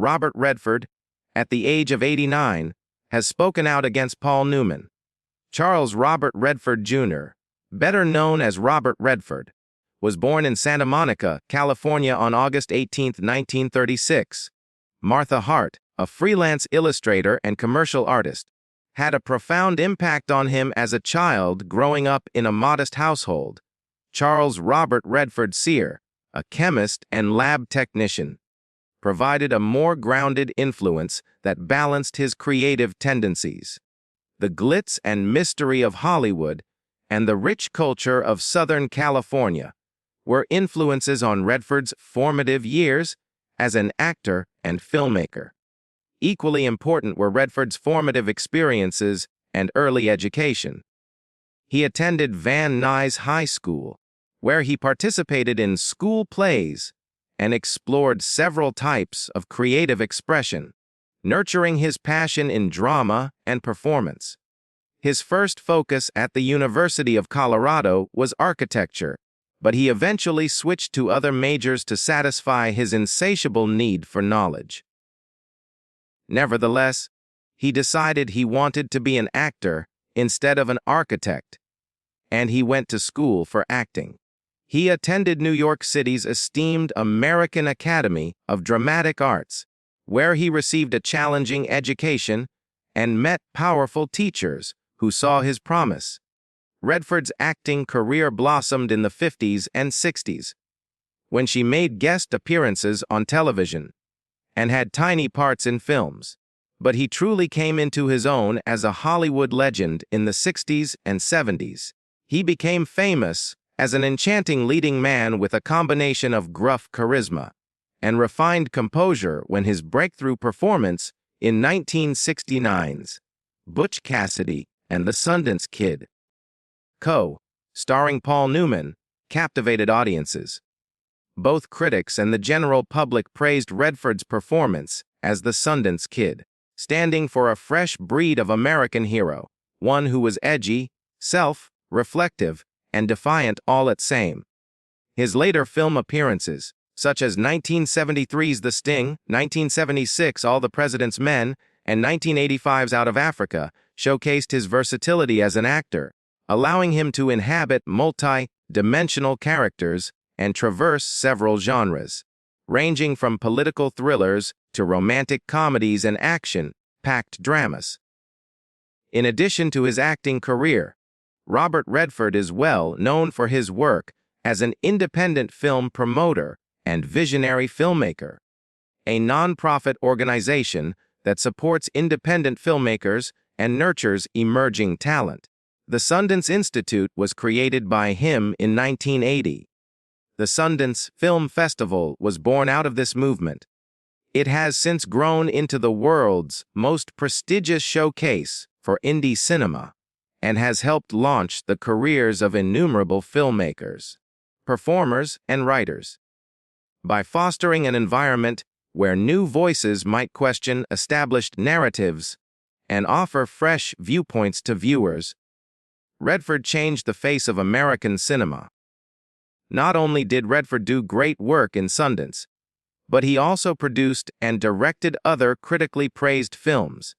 Robert Redford, at the age of 89, has spoken out against Paul Newman. Charles Robert Redford Jr., better known as Robert Redford, was born in Santa Monica, California on August 18, 1936. Martha Hart, a freelance illustrator and commercial artist, had a profound impact on him as a child growing up in a modest household. Charles Robert Redford Sear, a chemist and lab technician, provided a more grounded influence that balanced his creative tendencies. The glitz and mystery of Hollywood and the rich culture of Southern California were influences on Redford's formative years as an actor and filmmaker. Equally important were Redford's formative experiences and early education. He attended Van Nuys High School, where he participated in school plays and explored several types of creative expression, nurturing his passion in drama and performance. His first focus at the University of Colorado was architecture, but he eventually switched to other majors to satisfy his insatiable need for knowledge. Nevertheless, he decided he wanted to be an actor instead of an architect, and he went to school for acting. He attended New York City's esteemed American Academy of Dramatic Arts, where he received a challenging education and met powerful teachers who saw his promise. Redford's acting career blossomed in the 50s and 60s, when she made guest appearances on television and had tiny parts in films. But he truly came into his own as a Hollywood legend in the 60s and 70s. He became famous as an enchanting leading man with a combination of gruff charisma and refined composure when his breakthrough performance in 1969's Butch Cassidy and the Sundance Kid, starring Paul Newman, captivated audiences. Both critics and the general public praised Redford's performance as the Sundance Kid, standing for a fresh breed of American hero, one who was edgy, self-reflective, and defiant all at same. His later film appearances, such as 1973's The Sting, 1976's All the President's Men, and 1985's Out of Africa, showcased his versatility as an actor, allowing him to inhabit multi-dimensional characters and traverse several genres, ranging from political thrillers to romantic comedies and action-packed dramas. In addition to his acting career, Robert Redford is well known for his work as an independent film promoter and visionary filmmaker, a nonprofit organization that supports independent filmmakers and nurtures emerging talent. The Sundance Institute was created by him in 1980. The Sundance Film Festival was born out of this movement. It has since grown into the world's most prestigious showcase for indie cinema and has helped launch the careers of innumerable filmmakers, performers, and writers. By fostering an environment where new voices might question established narratives and offer fresh viewpoints to viewers, Redford changed the face of American cinema. Not only did Redford do great work in Sundance, but he also produced and directed other critically praised films.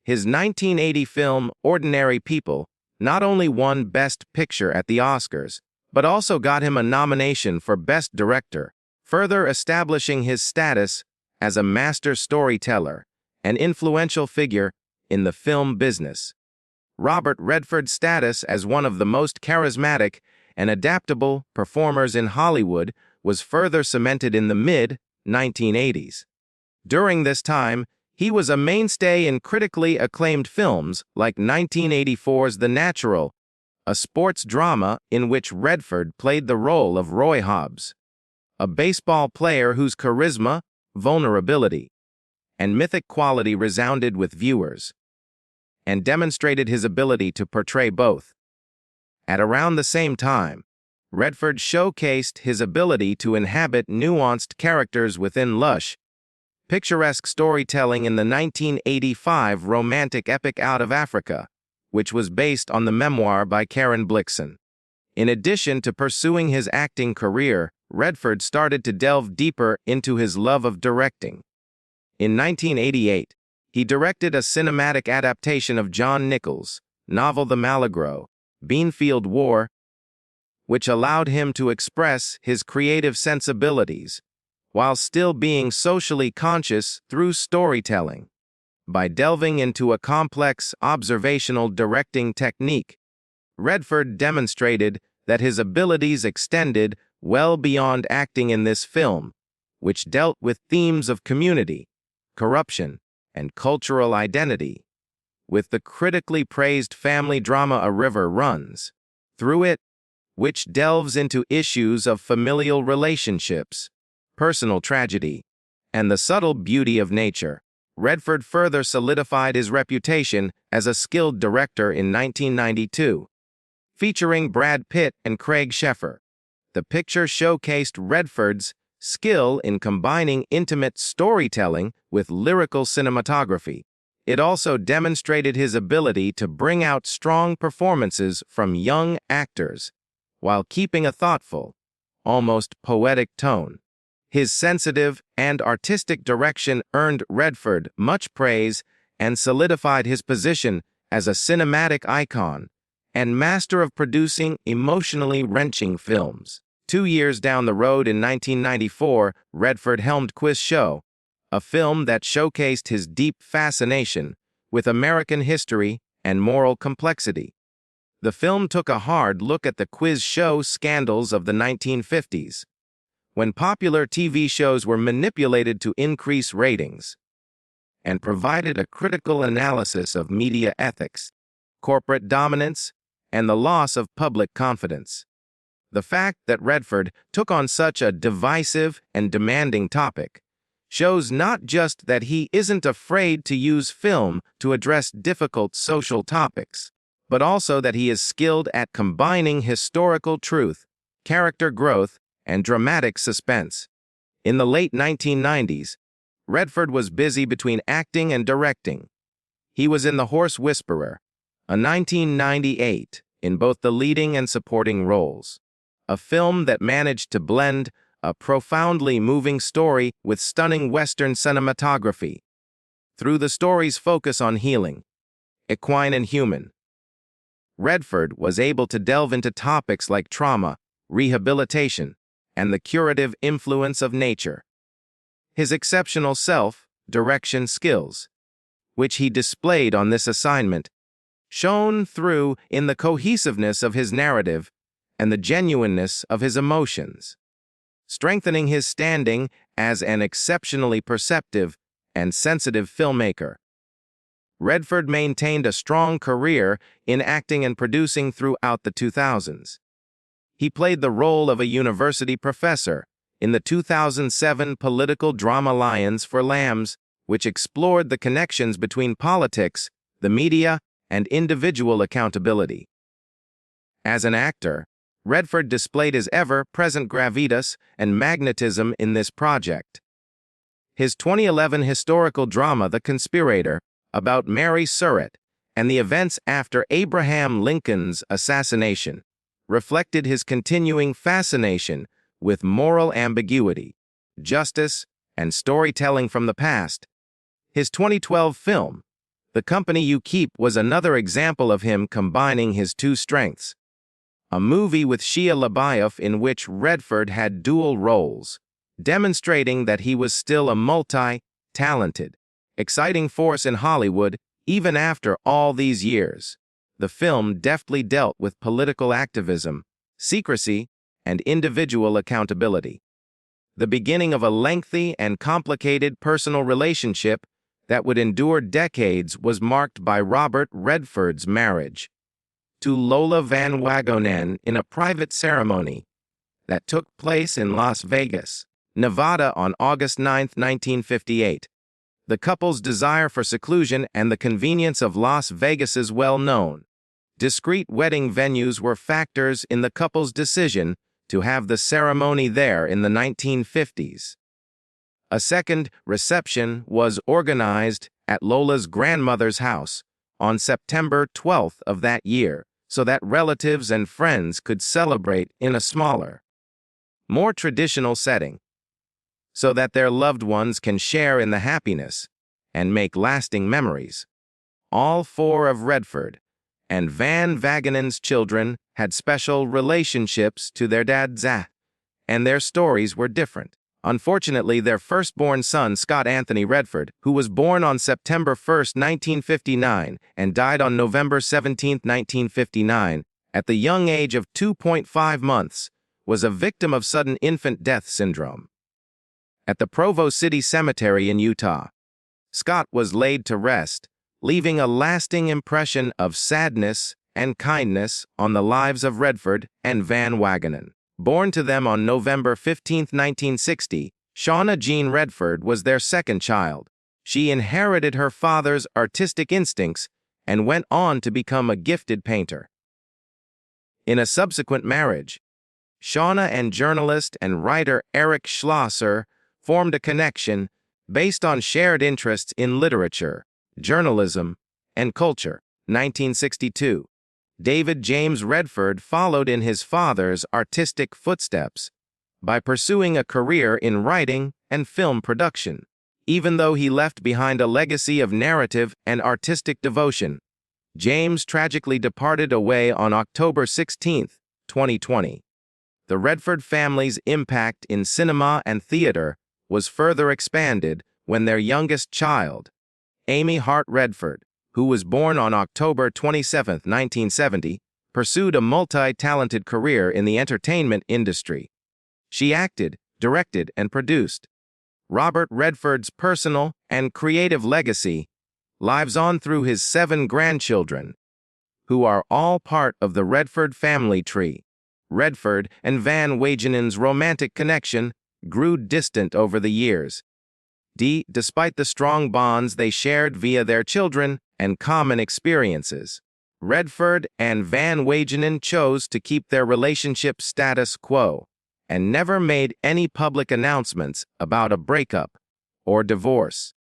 His 1980 film, Ordinary People, not only won Best Picture at the Oscars, but also got him a nomination for Best Director, further establishing his status as a master storyteller and influential figure in the film business. Robert Redford's status as one of the most charismatic and adaptable performers in Hollywood was further cemented in the mid-1980s. During this time, he was a mainstay in critically acclaimed films like 1984's The Natural, a sports drama in which Redford played the role of Roy Hobbs, a baseball player whose charisma, vulnerability, and mythic quality resounded with viewers, and demonstrated his ability to portray both. At around the same time, Redford showcased his ability to inhabit nuanced characters within lush, picturesque storytelling in the 1985 romantic epic Out of Africa, which was based on the memoir by Karen Blixen. In addition to pursuing his acting career, Redford started to delve deeper into his love of directing. In 1988, he directed a cinematic adaptation of John Nichols' novel The Malagro, Beanfield War, which allowed him to express his creative sensibilities while still being socially conscious through storytelling. By delving into a complex observational directing technique, Redford demonstrated that his abilities extended well beyond acting in this film, which dealt with themes of community, corruption, and cultural identity. With the critically praised family drama A River Runs Through It, which delves into issues of familial relationships, personal tragedy, and the subtle beauty of nature, Redford further solidified his reputation as a skilled director in 1992. Featuring Brad Pitt and Craig Sheffer, the picture showcased Redford's skill in combining intimate storytelling with lyrical cinematography. It also demonstrated his ability to bring out strong performances from young actors while keeping a thoughtful, almost poetic tone. His sensitive and artistic direction earned Redford much praise and solidified his position as a cinematic icon and master of producing emotionally wrenching films. 2 years down the road in 1994, Redford helmed Quiz Show, a film that showcased his deep fascination with American history and moral complexity. The film took a hard look at the quiz show scandals of the 1950s, when popular TV shows were manipulated to increase ratings, and provided a critical analysis of media ethics, corporate dominance, and the loss of public confidence. The fact that Redford took on such a divisive and demanding topic shows not just that he isn't afraid to use film to address difficult social topics, but also that he is skilled at combining historical truth, character growth, and dramatic suspense. In the late 1990s, Redford was busy between acting and directing. He was in The Horse Whisperer, a 1998, in both the leading and supporting roles, a film that managed to blend a profoundly moving story with stunning Western cinematography. Through the story's focus on healing, equine and human, Redford was able to delve into topics like trauma, rehabilitation, and the curative influence of nature. His exceptional self-direction skills, which he displayed on this assignment, shone through in the cohesiveness of his narrative and the genuineness of his emotions, strengthening his standing as an exceptionally perceptive and sensitive filmmaker. Redford maintained a strong career in acting and producing throughout the 2000s. He played the role of a university professor in the 2007 political drama Lions for Lambs, which explored the connections between politics, the media, and individual accountability. As an actor, Redford displayed his ever-present gravitas and magnetism in this project. His 2011 historical drama The Conspirator, about Mary Surratt and the events after Abraham Lincoln's assassination, reflected his continuing fascination with moral ambiguity, justice, and storytelling from the past. His 2012 film, The Company You Keep, was another example of him combining his two strengths. A movie with Shia LaBeouf in which Redford had dual roles, demonstrating that he was still a multi-talented, exciting force in Hollywood even after all these years. The film deftly dealt with political activism, secrecy, and individual accountability. The beginning of a lengthy and complicated personal relationship that would endure decades was marked by Robert Redford's marriage to Lola Van Wagonen in a private ceremony that took place in Las Vegas, Nevada on August 9, 1958. The couple's desire for seclusion and the convenience of Las Vegas's well-known, discreet wedding venues were factors in the couple's decision to have the ceremony there in the 1950s. A second reception was organized at Lola's grandmother's house on September 12th of that year, so that relatives and friends could celebrate in a smaller, more traditional setting. so that their loved ones can share in the happiness and make lasting memories. All four of Redford and Van Wagenen's children had special relationships to their dad, Zach, and their stories were different. Unfortunately, their firstborn son, Scott Anthony Redford, who was born on September 1, 1959, and died on November 17, 1959, at the young age of 2.5 months, was a victim of sudden infant death syndrome. At the Provo City Cemetery in Utah, Scott was laid to rest, leaving a lasting impression of sadness and kindness on the lives of Redford and Van Wagenen. Born to them on November 15, 1960, Shauna Jean Redford was their second child. She inherited her father's artistic instincts and went on to become a gifted painter. In a subsequent marriage, Shauna and journalist and writer Eric Schlosser formed a connection based on shared interests in literature, journalism, and culture. 1962. David James Redford followed in his father's artistic footsteps by pursuing a career in writing and film production. Even though he left behind a legacy of narrative and artistic devotion, James tragically departed away on October 16, 2020. The Redford family's impact in cinema and theater was further expanded when their youngest child, Amy Hart Redford, who was born on October 27, 1970, pursued a multi-talented career in the entertainment industry. She acted, directed, and produced. Robert Redford's personal and creative legacy lives on through his 7 grandchildren, who are all part of the Redford family tree. Redford and Van Wagenen's romantic connection grew distant over the years. Despite the strong bonds they shared via their children and common experiences, Redford and Van Wagenen chose to keep their relationship status quo and never made any public announcements about a breakup or divorce.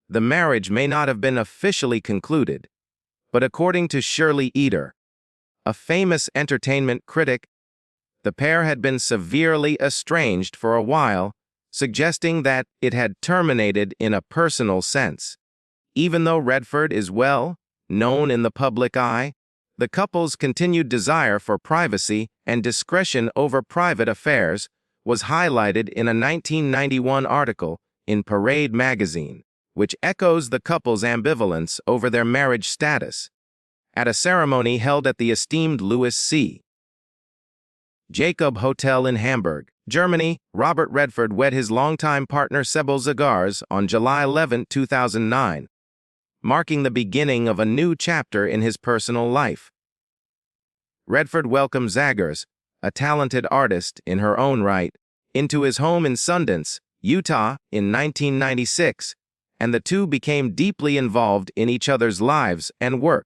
The marriage may not have been officially concluded, but according to Shirley Eder, a famous entertainment critic, the pair had been severely estranged for a while, suggesting that it had terminated in a personal sense. Even though Redford is well known in the public eye, the couple's continued desire for privacy and discretion over private affairs was highlighted in a 1991 article in Parade magazine, which echoes the couple's ambivalence over their marriage status. At a ceremony held at the esteemed Louis C. Jacob Hotel in Hamburg, Germany, Robert Redford wed his longtime partner Sybil Zagars on July 11, 2009, marking the beginning of a new chapter in his personal life. Redford welcomed Zagars, a talented artist in her own right, into his home in Sundance, Utah, in 1996, and the two became deeply involved in each other's lives and work.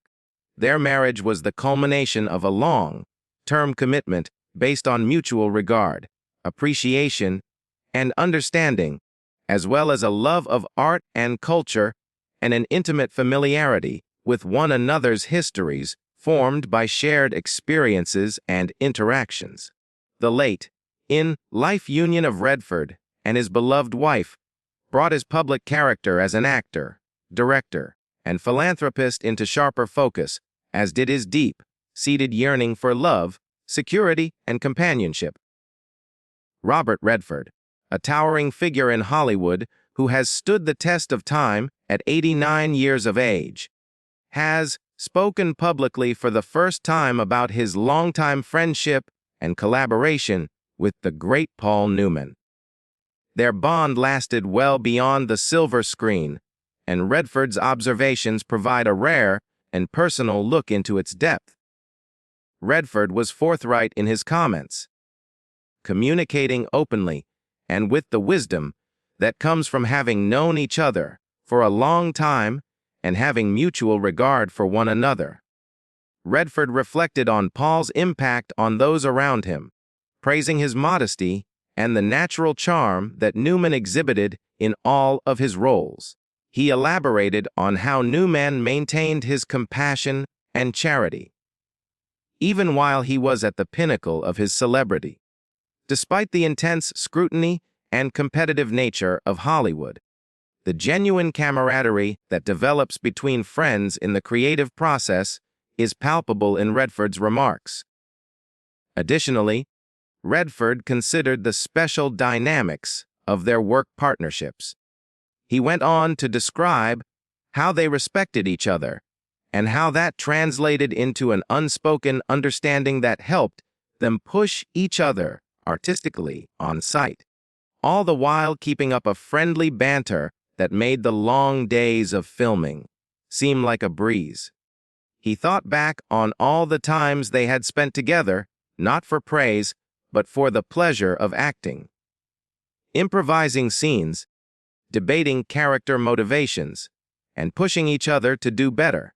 Their marriage was the culmination of a long-term commitment based on mutual regard, appreciation, and understanding, as well as a love of art and culture and an intimate familiarity with one another's histories formed by shared experiences and interactions. The late, in-life union of Redford and his beloved wife brought his public character as an actor, director, and philanthropist into sharper focus, as did his deep-seated yearning for love, security, and companionship. Robert Redford, a towering figure in Hollywood who has stood the test of time at 89 years of age, has spoken publicly for the first time about his longtime friendship and collaboration with the great Paul Newman. Their bond lasted well beyond the silver screen, and Redford's observations provide a rare and personal look into its depth. Redford was forthright in his comments, communicating openly and with the wisdom that comes from having known each other for a long time and having mutual regard for one another. Redford reflected on Paul's impact on those around him, praising his modesty and the natural charm that Newman exhibited in all of his roles. He elaborated on how Newman maintained his compassion and charity, even while he was at the pinnacle of his celebrity. Despite the intense scrutiny and competitive nature of Hollywood. The genuine camaraderie that develops between friends in the creative process is palpable in Redford's remarks. Additionally, Redford considered the special dynamics of their work partnerships. He went on to describe how they respected each other and how that translated into an unspoken understanding that helped them push each other artistically on site, all the while keeping up a friendly banter that made the long days of filming seem like a breeze. He thought back on all the times they had spent together, not for praise, but for the pleasure of acting. Improvising scenes, debating character motivations, and pushing each other to do better.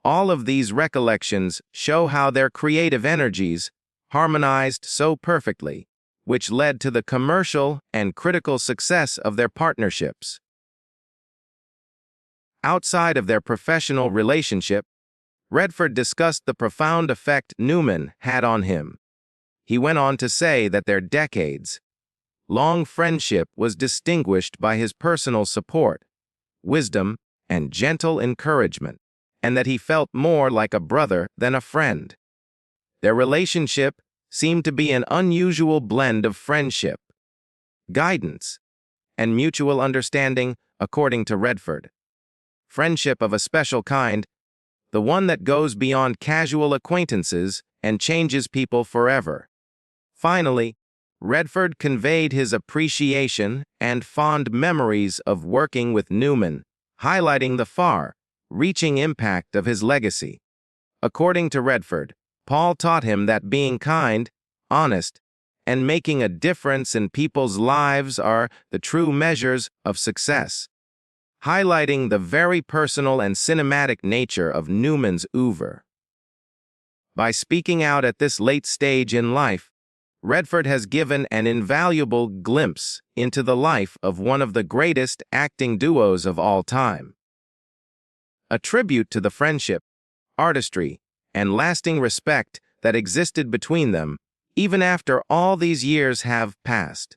All of these recollections show how their creative energies harmonized so perfectly, which led to the commercial and critical success of their partnerships. Outside of their professional relationship, Redford discussed the profound effect Newman had on him. He went on to say that their decades-long friendship was distinguished by his personal support, wisdom, and gentle encouragement, and that he felt more like a brother than a friend. Their relationship seemed to be an unusual blend of friendship, guidance, and mutual understanding, according to Redford. Friendship of a special kind, the one that goes beyond casual acquaintances and changes people forever. Finally, Redford conveyed his appreciation and fond memories of working with Newman, highlighting the far-reaching impact of his legacy. According to Redford, Paul taught him that being kind, honest, and making a difference in people's lives are the true measures of success, highlighting the very personal and cinematic nature of Newman's oeuvre. By speaking out at this late stage in life, Redford has given an invaluable glimpse into the life of one of the greatest acting duos of all time. A tribute to the friendship, artistry, and lasting respect that existed between them, even after all these years have passed.